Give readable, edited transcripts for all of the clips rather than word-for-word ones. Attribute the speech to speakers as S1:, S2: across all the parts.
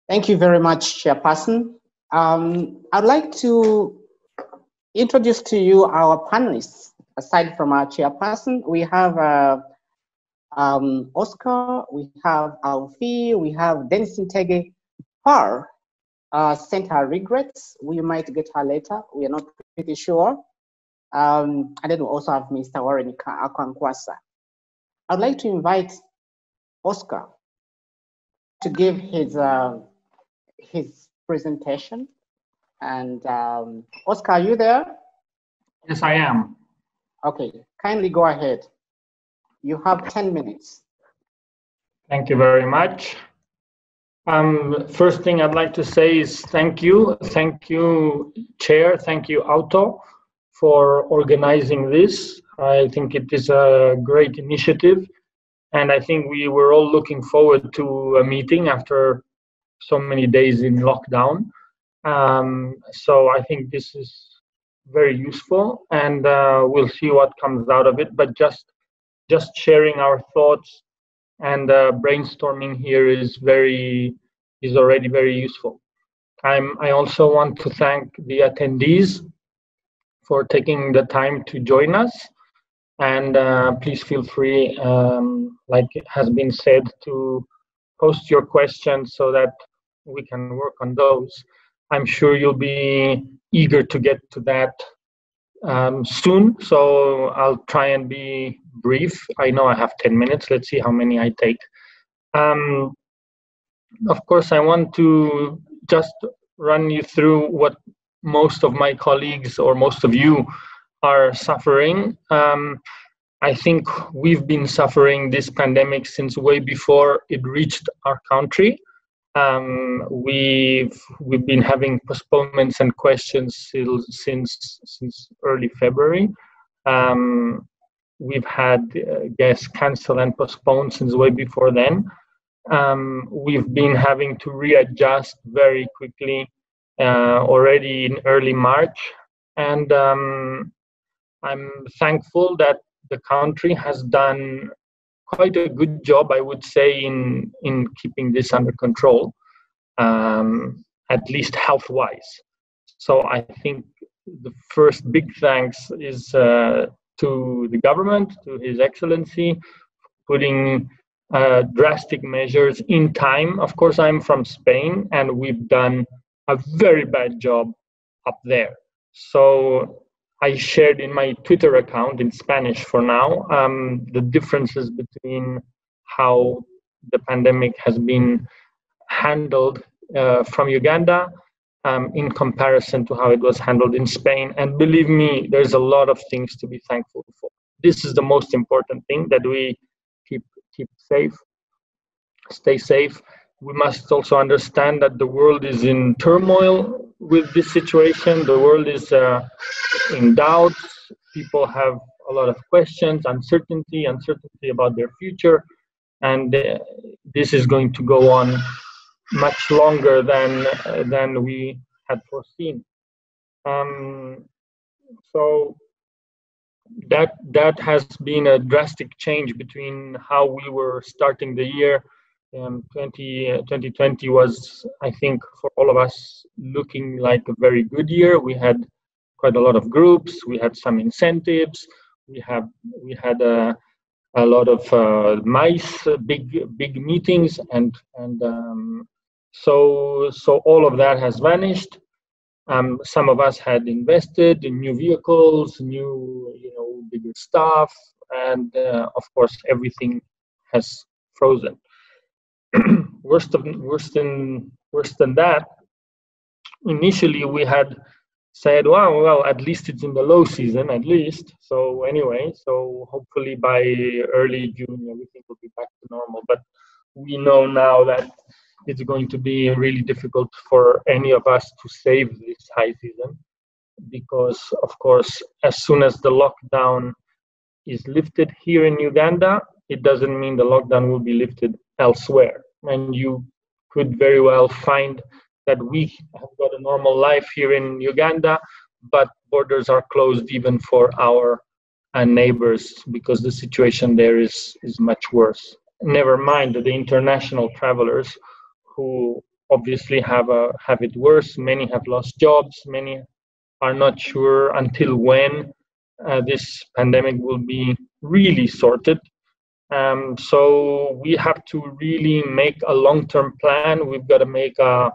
S1: Thank you very much, Chairperson. I'd like to introduce to you our panelists. Aside from our Chairperson, we have Oscar, we have Alfie, we have Dennis Ntege. Her sent her regrets. We might get her later. We are not pretty sure. And then we also have Mr. Warren Akwankwasa. I'd like to invite Oscar to give his presentation. And Oscar, are you there?
S2: Yes, I am.
S1: Okay, kindly go ahead. You have 10 minutes.
S2: Thank you very much. First thing I'd like to say is thank you. Thank you, Chair. Thank you, Auto, for organizing this. I think it is a great initiative. And I think we were all looking forward to a meeting after so many days in lockdown. So I think this is very useful, and we'll see what comes out of it. But just sharing our thoughts and brainstorming here is already very useful. I also want to thank the attendees for taking the time to join us, and please feel free, like it has been said, to post your questions so that we can work on those. I'm sure you'll be eager to get to that soon, so I'll try and be brief. I know I have 10 minutes. Let's see how many I take. Of course, I want to just run you through what most of my colleagues or most of you are suffering. I think we've been suffering this pandemic since way before it reached our country. We've been having postponements and questions since early February. We've had guests cancel and postpone since way before then. We've been having to readjust very quickly already in early March, and I'm thankful that the country has done quite a good job, I would say, in keeping this under control, at least health-wise. So I think the first big thanks is to the government, to His Excellency, putting drastic measures in time. Of course, I'm from Spain, and we've done a very bad job up there. So I shared in my Twitter account in Spanish for now the differences between how the pandemic has been handled from Uganda in comparison to how it was handled in Spain. And believe me, there's a lot of things to be thankful for. This is the most important thing, that we keep safe, stay safe. We must also understand that the world is in turmoil with this situation. The world is in doubt. People have a lot of questions, uncertainty about their future, and this is going to go on much longer than we had foreseen. So that has been a drastic change between how we were starting the year. 2020 was, I think, for all of us, looking like a very good year. We had quite a lot of groups. We had some incentives. We had a lot of nice big meetings, and so all of that has vanished. Some of us had invested in new vehicles, bigger stuff, and of course everything has frozen. Worse than that, initially we had said, well, at least it's in the low season, at least. So anyway, so hopefully by early June everything will be back to normal. But we know now that it's going to be really difficult for any of us to save this high season, because of course, as soon as the lockdown is lifted here in Uganda, it doesn't mean the lockdown will be lifted elsewhere. And you could very well find that we have got a normal life here in Uganda, but borders are closed even for our neighbors, because the situation there is much worse. Never mind the international travelers who obviously have it worse. Many have lost jobs. Many are not sure until when this pandemic will be really sorted. So we have to really make a long-term plan. We've got to make a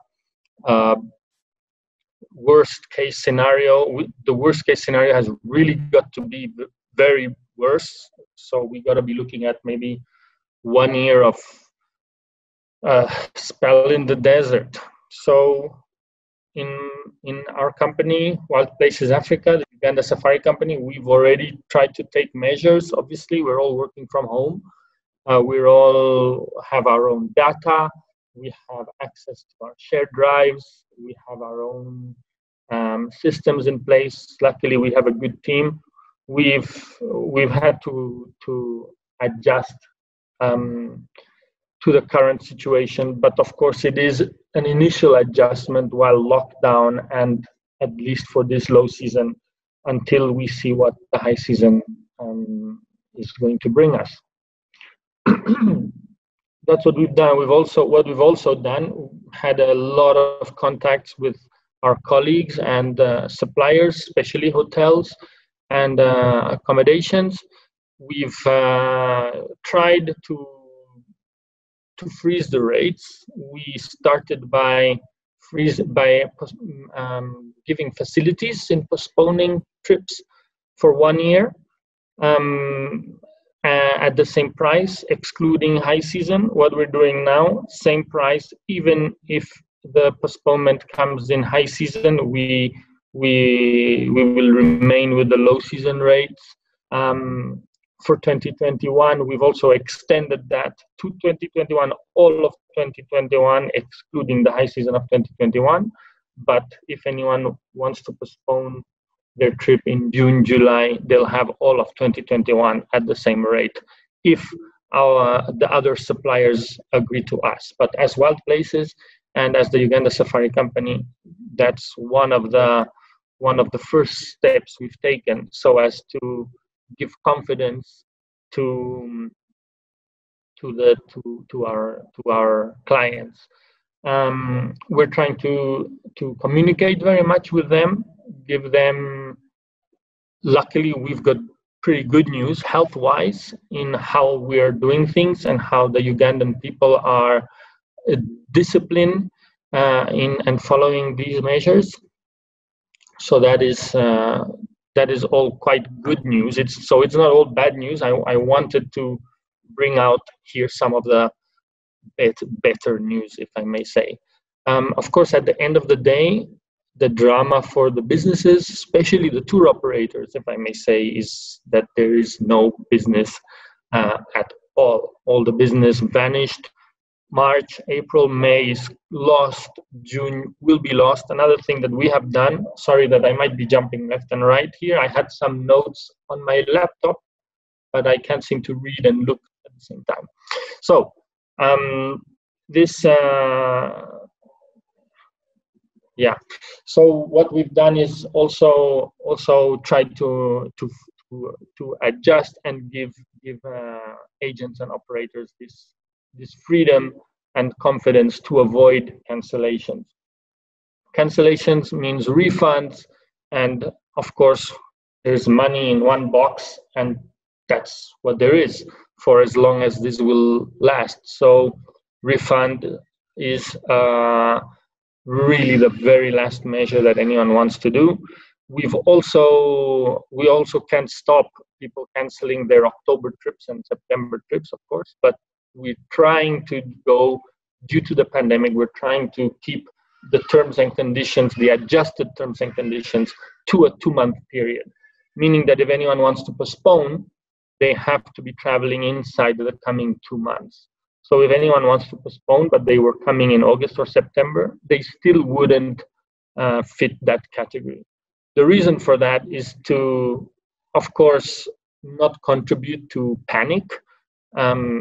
S2: worst case scenario. The worst case scenario has really got to be very worse. So we got to be looking at maybe 1 year of spell in the desert. So in our company, Wild Places Africa, the Uganda Safari Company, we've already tried to take measures. Obviously, we're all working from home. We all have our own data. We have access to our shared drives. We have our own systems in place. Luckily, we have a good team. We've had to adjust to the current situation, but of course, it is an initial adjustment while lockdown, and at least for this low season, until we see what the high season is going to bring us. That's what we've done. We've also done, had a lot of contacts with our colleagues and suppliers, especially hotels and accommodations. We've tried to freeze the rates. We started by giving facilities in postponing trips for 1 year. At the same price, excluding high season. What we're doing now, same price, even if the postponement comes in high season, we will remain with the low season rates. For 2021, we've also extended that to 2021, all of 2021, excluding the high season of 2021. But if anyone wants to postpone their trip in June, July, they'll have all of 2021 at the same rate if the other suppliers agree to us. But as Wild Places and as the Uganda Safari Company, that's one of the first steps we've taken so as to give confidence to our clients. We're trying to communicate very much with them, give them. Luckily, we've got pretty good news health-wise in how we are doing things and how the Ugandan people are disciplined in following these measures. So that is all quite good news. It's not all bad news. I wanted to bring out here some of the better news, if I may say. Of course, at the end of the day, the drama for the businesses, especially the tour operators, if I may say, is that there is no business at all. All the business vanished. March, April, May is lost. June will be lost. Another thing that we have done, sorry that I might be jumping left and right here. I had some notes on my laptop, but I can't seem to read and look at the same time. So So what we've done is also tried to adjust and give agents and operators this freedom and confidence to avoid cancellations. Cancellations means refunds, and of course there's money in one box, and that's what there is for as long as this will last. So refund is really the very last measure that anyone wants to do. We also can't stop people canceling their October trips and September trips, of course, but we're trying to go, due to the pandemic, we're trying to keep the terms and conditions, the adjusted terms and conditions, to a 2-month period, meaning that if anyone wants to postpone, they have to be traveling inside the coming 2 months. So if anyone wants to postpone, but they were coming in August or September, they still wouldn't fit that category. The reason for that is to, of course, not contribute to panic.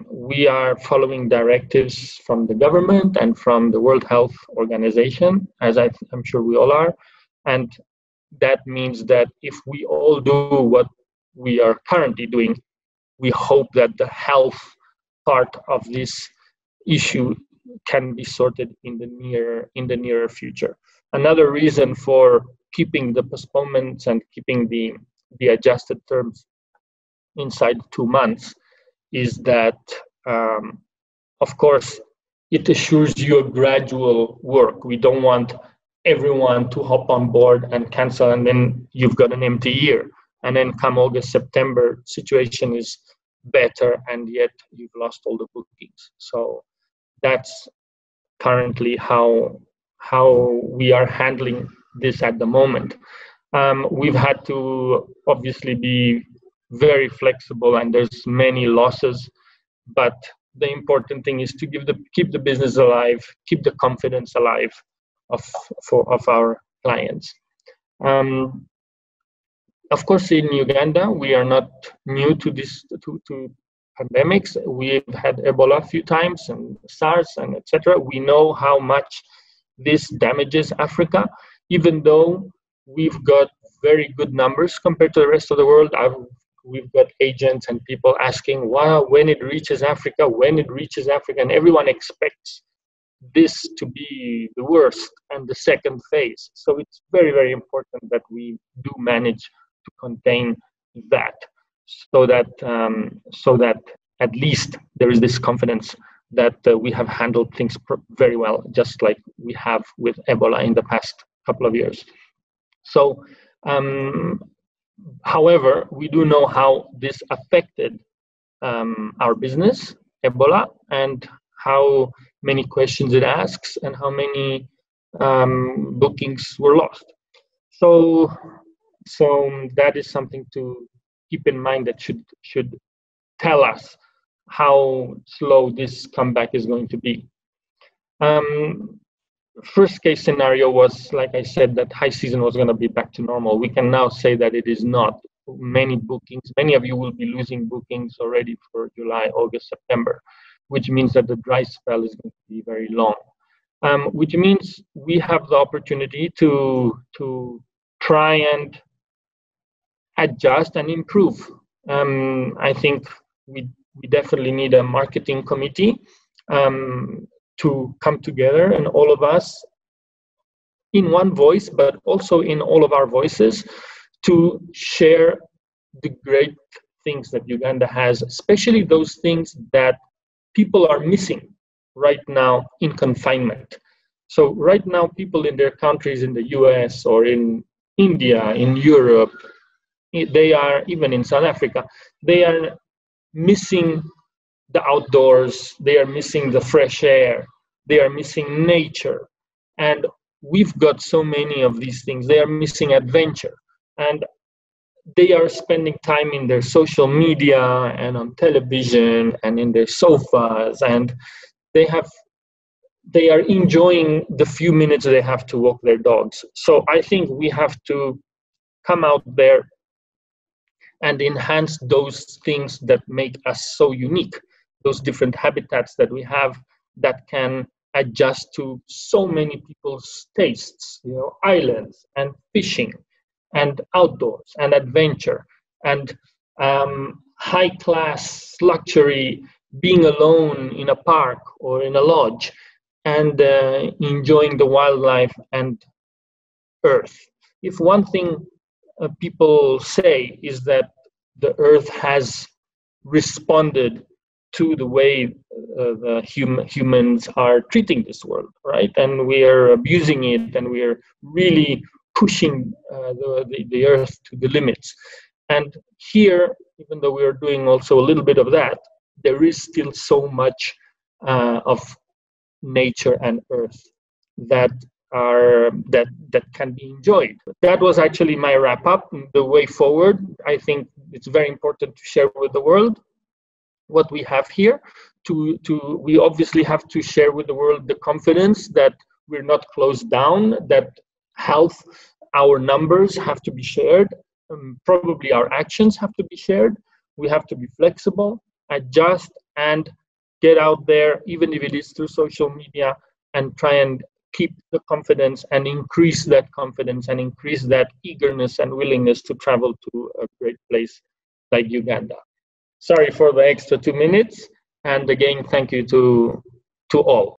S2: We are following directives from the government and from the World Health Organization, as I'm sure we all are. And that means that if we all do what we are currently doing, we hope that the health part of this issue can be sorted in the nearer future. Another reason for keeping the postponements and keeping the adjusted terms inside 2 months is that, of course, it assures you a gradual work. We don't want everyone to hop on board and cancel, and then you've got an empty year. And then come August, September, situation is better, and yet you've lost all the bookings. So that's currently how we are handling this at the moment. We've had to obviously be very flexible, and there's many losses, but the important thing is to keep the business alive, keep the confidence alive of our clients. Of course, in Uganda, we are not new to this to pandemics. We've had Ebola a few times, and SARS, and etc. We know how much this damages Africa, even though we've got very good numbers compared to the rest of the world. We've got agents and people asking, wow, when it reaches Africa, and everyone expects this to be the worst and the second phase. So it's very, very important that we do manage to contain that, so that at least there is this confidence that we have handled things very well, just like we have with Ebola in the past couple of years. So, however, we do know how this affected our business, Ebola, and how many questions it asks and how many bookings were lost. So that is something to keep in mind, that should tell us how slow this comeback is going to be. First case scenario was, like I said, that high season was going to be back to normal. We can now say that it is not. Many of you will be losing bookings already for July, August, September, which means that the dry spell is going to be very long. Which means we have the opportunity to try and adjust and improve. I think we definitely need a marketing committee to come together, and all of us in one voice, but also in all of our voices, to share the great things that Uganda has, especially those things that people are missing right now in confinement. So right now, people in their countries, in the US or in India, in Europe, they are, even in South Africa, they are missing the outdoors, they are missing the fresh air, they are missing nature. And we've got so many of these things. They are missing adventure. And they are spending time in their social media and on television and in their sofas, and they are enjoying the few minutes they have to walk their dogs. So I think we have to come out there and enhance those things that make us so unique, those different habitats that we have that can adjust to so many people's tastes, islands and fishing and outdoors and adventure and high class luxury, being alone in a park or in a lodge and enjoying the wildlife and earth. If one thing people say is that the earth has responded to the way the humans are treating this world, right? And we are abusing it, and we are really pushing the earth to the limits. And here, even though we are doing also a little bit of that, there is still so much of nature and earth that can be enjoyed. That was actually my wrap up. The way forward, I think it's very important to share with the world what we have here. We obviously have to share with the world the confidence that we're not closed down, that health, our numbers have to be shared, probably our actions have to be shared. We have to be flexible, adjust, and get out there, even if it is through social media, and try and keep the confidence and increase that confidence and increase that eagerness and willingness to travel to a great place like Uganda. Sorry for the extra 2 minutes, and again, thank you to all.